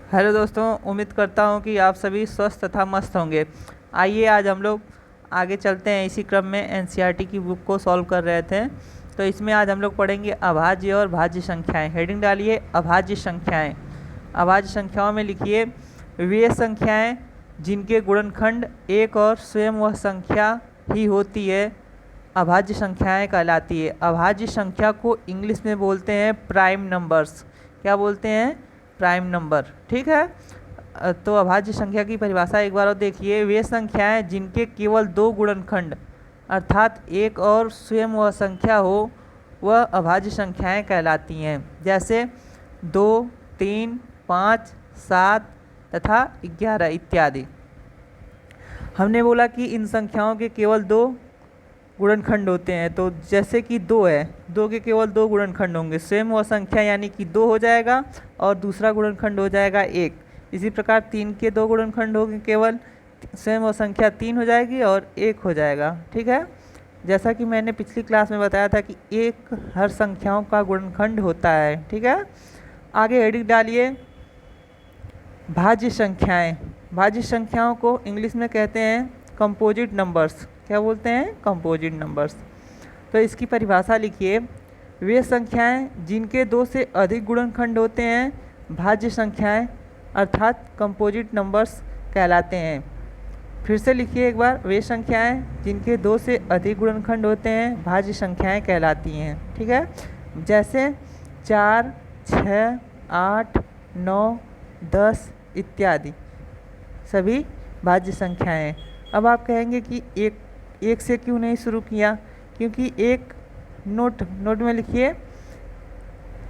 Hello दोस्तों, उम्मीद करता हूँ कि आप सभी स्वस्थ तथा मस्त होंगे। आइए आज हम लोग आगे चलते हैं। इसी क्रम में एनसीईआरटी की बुक को सॉल्व कर रहे थे, तो इसमें आज हम लोग पढ़ेंगे अभाज्य और भाज्य संख्याएं। हेडिंग डालिए अभाज्य संख्याएं। अभाज्य संख्याओं में लिखिए वे संख्याएं जिनके गुणनखंड एक और स्वयं वह संख्या ही होती है अभाज्य संख्याएं कहलाती है। अभाज्य संख्या को इंग्लिश में बोलते हैं प्राइम नंबर्स। क्या बोलते हैं? Prime number. ठीक है, तो अभाज्य संख्या की परिभाषा एक बार और देखिए। वे संख्याएं जिनके केवल दो गुणनखंड अर्थात एक और स्वयं वह संख्या हो वह अभाज्य संख्याएं कहलाती हैं। जैसे 2, 3, 5, 7 तथा 11 इत्यादि। हमने बोला कि इन संख्याओं के केवल दो गुणनखंड होते हैं, तो जैसे कि 2 है, 2 के केवल दो गुणनखंड होंगे, स्वयं वह संख्या यानी कि 2 हो जाएगा और दूसरा गुणनखंड हो जाएगा 1। इसी प्रकार 3 के दो गुणनखंड होंगे, केवल स्वयं वह संख्या 3 हो जाएगी और 1 हो जाएगा। ठीक है, जैसा कि मैंने पिछली क्लास में बताया था कि एक हर संख्याओं का गुणनखंड होता है। ठीक है, आगे हेडिंग डालिए भाज्य संख्याएं। भाज्य संख्याओं को इंग्लिश में कहते हैं कंपोजिट नंबर्स। क्या बोलते हैं? Composite numbers. तो इसकी परिभाषा लिखिए वे संख्याएं जिनके 2 से अधिक गुणनखंड होते हैं भाज्य संख्याएं अर्थात कंपोजिट नंबर्स कहलाते हैं। फिर से लिखिए एक बार, वे संख्याएं जिनके 2 से अधिक गुणनखंड होते हैं भाज्य संख्याएं कहलाती हैं। ठीक है, जैसे 4, 6, 8, 9, 10 इत्यादि सभी भाज्य संख्याएं। अब आप कहेंगे कि एक से क्यों नहीं शुरू किया? क्योंकि एक नोट में लिखिए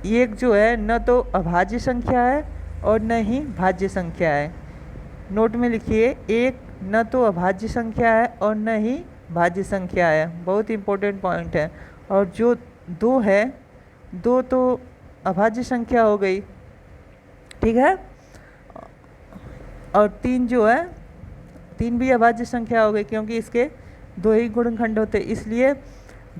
एक जो है न तो अभाज्य संख्या है और न ही भाज्य संख्या है। नोट में लिखिए एक न तो अभाज्य संख्या है और न ही भाज्य संख्या है। बहुत इंपॉर्टेंट पॉइंट है। और जो 2 है, 2 तो अभाज्य संख्या हो गई। ठीक है, और 3 जो है, 3 भी अभाज्य संख्या हो गई क्योंकि इसके 2 ही गुणनखंड होते। इसलिए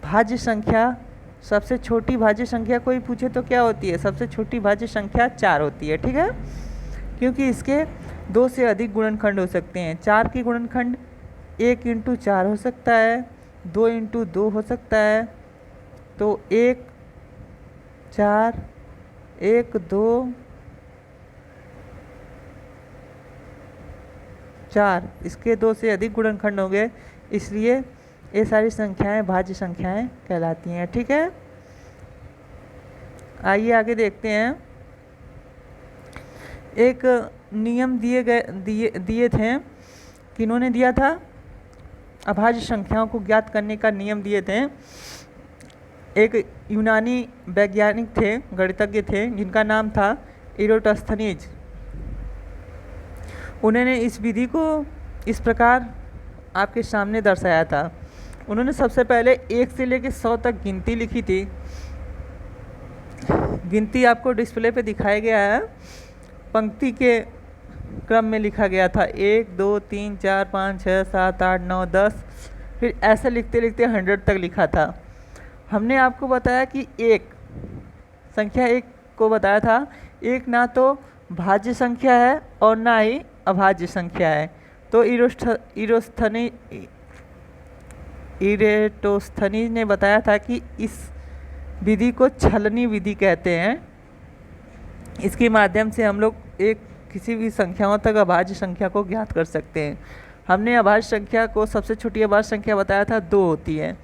भाज्य संख्या, सबसे छोटी भाज्य संख्या कोई पूछे तो क्या होती है? सबसे छोटी भाज्य संख्या 4 होती है। ठीक है, क्योंकि इसके 2 से अधिक गुणनखंड हो सकते हैं। 4 की गुणनखंड 1 × 4 हो सकता है, 2 × 2 हो सकता है। तो 1, 4, 1, 2, 4 इसके 2 से अधिक गुणनखंड हो गए, इसलिए ये सारी संख्याएं भाज्य संख्याएं कहलाती हैं। ठीक है, आइए आगे देखते हैं। एक नियम दिए थे। किन्होंने दिया था? अभाज्य संख्याओं को ज्ञात करने का नियम दिए थे। एक यूनानी वैज्ञानिक थे, गणितज्ञ थे, जिनका नाम था इरोटस्थनीज। उन्होंने इस विधि को इस प्रकार आपके सामने दर्शाया था। उन्होंने सबसे पहले 1 से लेकर 100 तक गिनती लिखी थी। गिनती आपको डिस्प्ले पे दिखाया गया है। पंक्ति के क्रम में लिखा गया था 1, 2, 3, 4, 5, 6, 7, 8, 9, 10। फिर ऐसे लिखते लिखते 100 तक लिखा था। हमने आपको बताया कि संख्या 1 को बताया था, एक ना तो भाज्य संख्या है और ना ही अभाज्य संख्या है। तो इरेटोस्थनीज ने बताया था कि इस विधि को छलनी विधि कहते हैं। इसके माध्यम से हम लोग किसी भी संख्याओं तक अभाज्य संख्या को ज्ञात कर सकते हैं। हमने अभाज्य संख्या को सबसे छोटी अभाज्य संख्या बताया था 2 होती है,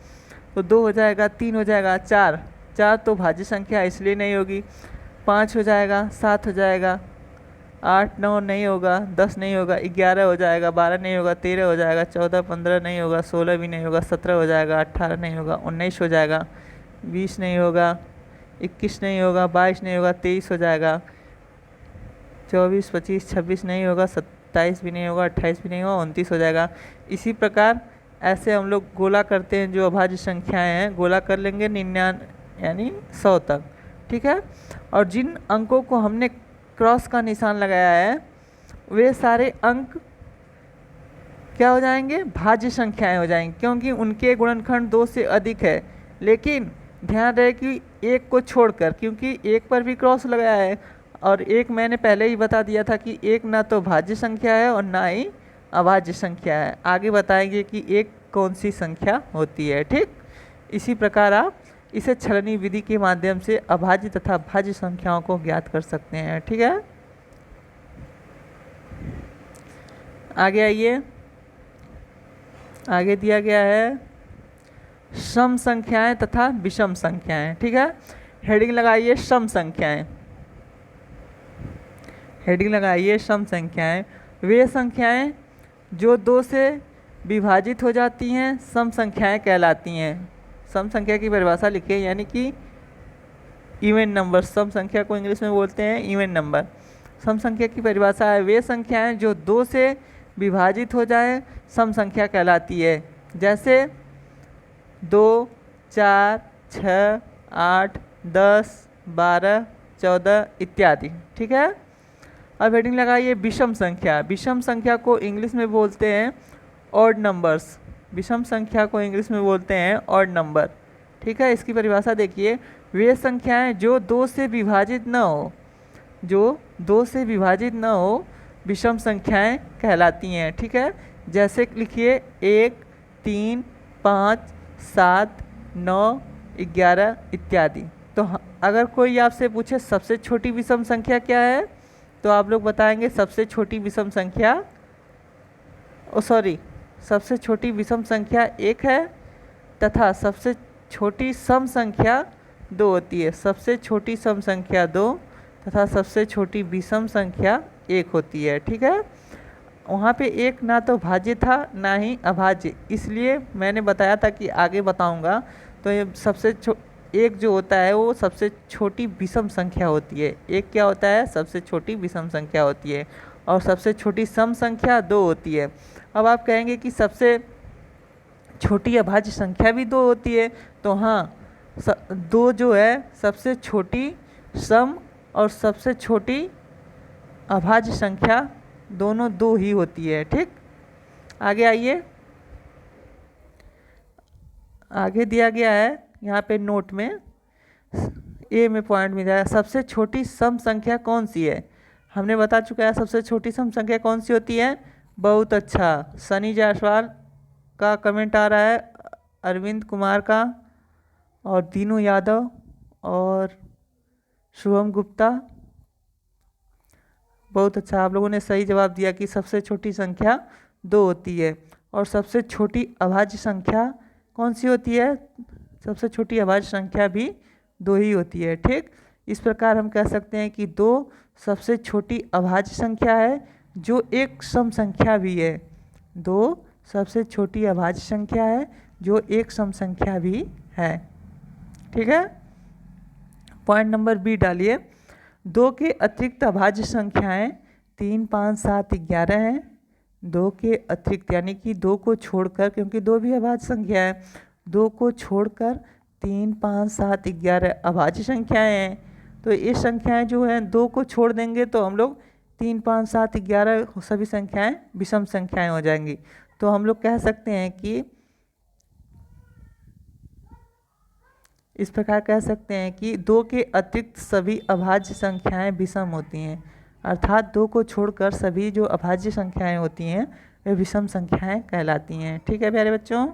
तो 2 हो जाएगा, 3 हो जाएगा, 4 तो भाज्य संख्या इसलिए नहीं होगी, 5 हो जाएगा, 7 हो जाएगा, 8, 9 नहीं होगा, 10 नहीं होगा, 11 हो जाएगा, 12 नहीं होगा, 13 हो जाएगा, 14, 15 नहीं होगा, 16 भी नहीं होगा, 17 हो जाएगा, 18 नहीं होगा, 19 हो जाएगा, 20 नहीं होगा, 21 नहीं होगा, 22 नहीं होगा, 23 हो जाएगा, 24, 25, 26 नहीं होगा, 27 भी नहीं होगा, 28 भी नहीं होगा, 29 हो जाएगा। इसी प्रकार ऐसे हम लोग गोला करते हैं। जो अभाज्य संख्याएं हैं गोला कर लेंगे 99 यानी 100 तक। ठीक है, और जिन अंकों को हमने क्रॉस का निशान लगाया है वे सारे अंक क्या हो जाएंगे? भाज्य संख्याएं हो जाएंगी, क्योंकि उनके गुणनखंड 2 से अधिक है। लेकिन ध्यान रहे कि 1 को छोड़कर, क्योंकि 1 पर भी क्रॉस लगाया है और एक मैंने पहले ही बता दिया था कि एक ना तो भाज्य संख्या है और ना ही अभाज्य संख्या है। आगे बताएंगे कि एक कौन सी संख्या होती है। ठीक, इसी प्रकार आप इसे छलनी विधि के माध्यम से अभाज्य तथा भाज्य संख्याओं को ज्ञात कर सकते हैं। ठीक है, आगे आइए। आगे दिया गया है सम संख्याएं तथा विषम संख्याएं। ठीक है, हेडिंग लगाइए सम संख्याएं। हेडिंग लगाइए सम संख्याएं। वे संख्याएं जो 2 से विभाजित हो जाती हैं सम संख्याएं कहलाती हैं। सम संख्या की परिभाषा लिखिए, यानी कि इवन नंबर। सम संख्या को इंग्लिश में बोलते हैं इवन नंबर। सम संख्या की परिभाषा है वे संख्याएं जो 2 से विभाजित हो जाए सम संख्या कहलाती है। जैसे 2, 4, 6, 8, 10, 12, 14 इत्यादि। ठीक है, अब हेडिंग लगाइए विषम संख्या। विषम संख्या को इंग्लिश में बोलते हैं ऑड नंबर्स। विषम संख्या को इंग्लिश में बोलते हैं ऑड नंबर। ठीक है, इसकी परिभाषा देखिए, वे संख्याएं जो 2 से विभाजित न हो, जो 2 से विभाजित न हो विषम संख्याएं कहलाती हैं। ठीक है, जैसे लिखिए 1, 3, 5, 7, 9, 11 इत्यादि। तो अगर कोई आपसे पूछे सबसे छोटी विषम संख्या क्या है, तो आप लोग बताएंगे सबसे छोटी विषम संख्या सबसे छोटी विषम संख्या 1 है तथा सबसे छोटी सम संख्या 2 होती है। सबसे छोटी सम संख्या 2 तथा सबसे छोटी विषम संख्या 1 होती है। ठीक है, वहाँ पे एक ना तो भाज्य था ना ही अभाज्य, इसलिए मैंने बताया था कि आगे बताऊंगा। तो ये एक जो होता है वो सबसे छोटी विषम संख्या होती है। एक क्या होता है, सबसे छोटी विषम संख्या होती है, और सबसे छोटी सम संख्या 2 होती है। अब आप कहेंगे कि सबसे छोटी अभाज्य संख्या भी 2 होती है, तो हाँ, 2 जो है सबसे छोटी सम और सबसे छोटी अभाज्य संख्या दोनों 2 ही होती है। ठीक, आगे आइए। आगे दिया गया है यहाँ पे नोट में, ए में पॉइंट मिल जाएगा, सबसे छोटी सम संख्या कौन सी है। हमने बता चुका है सबसे छोटी सम संख्या कौन सी होती है। बहुत अच्छा, सनी जायसवाल का कमेंट आ रहा है, अरविंद कुमार का, और दीनू यादव और शुभम गुप्ता। बहुत अच्छा, आप लोगों ने सही जवाब दिया कि सबसे छोटी संख्या 2 होती है। और सबसे छोटी अभाज्य संख्या कौन सी होती है, सबसे छोटी अभाज्य संख्या भी 2 ही होती है। ठीक, इस प्रकार हम कह सकते हैं कि 2 सबसे छोटी अभाज्य संख्या है जो एक सम संख्या भी है। 2 सबसे छोटी अभाज्य संख्या है जो एक सम संख्या भी है। ठीक है, पॉइंट नंबर बी डालिए। 2 के अतिरिक्त अभाज्य संख्याएं 3, 5, 7, 11 हैं। 2 के अतिरिक्त यानी कि 2 को छोड़कर, क्योंकि 2 भी अभाज्य संख्या है, 2 को छोड़कर 3, 5, 7, 11 अभाज्य संख्याएं हैं। तो ये संख्याएं जो हैं 2 को छोड़ देंगे तो हम लोग 3, 5, 7, 11 सभी संख्याएं विषम संख्याएं हो जाएंगी। तो हम लोग कह सकते हैं कि इस प्रकार कह सकते हैं कि 2 के अतिरिक्त सभी अभाज्य संख्याएं विषम होती हैं, अर्थात 2 को छोड़कर सभी जो अभाज्य संख्याएं होती हैं वे विषम संख्याएं कहलाती हैं। ठीक है प्यारे बच्चों।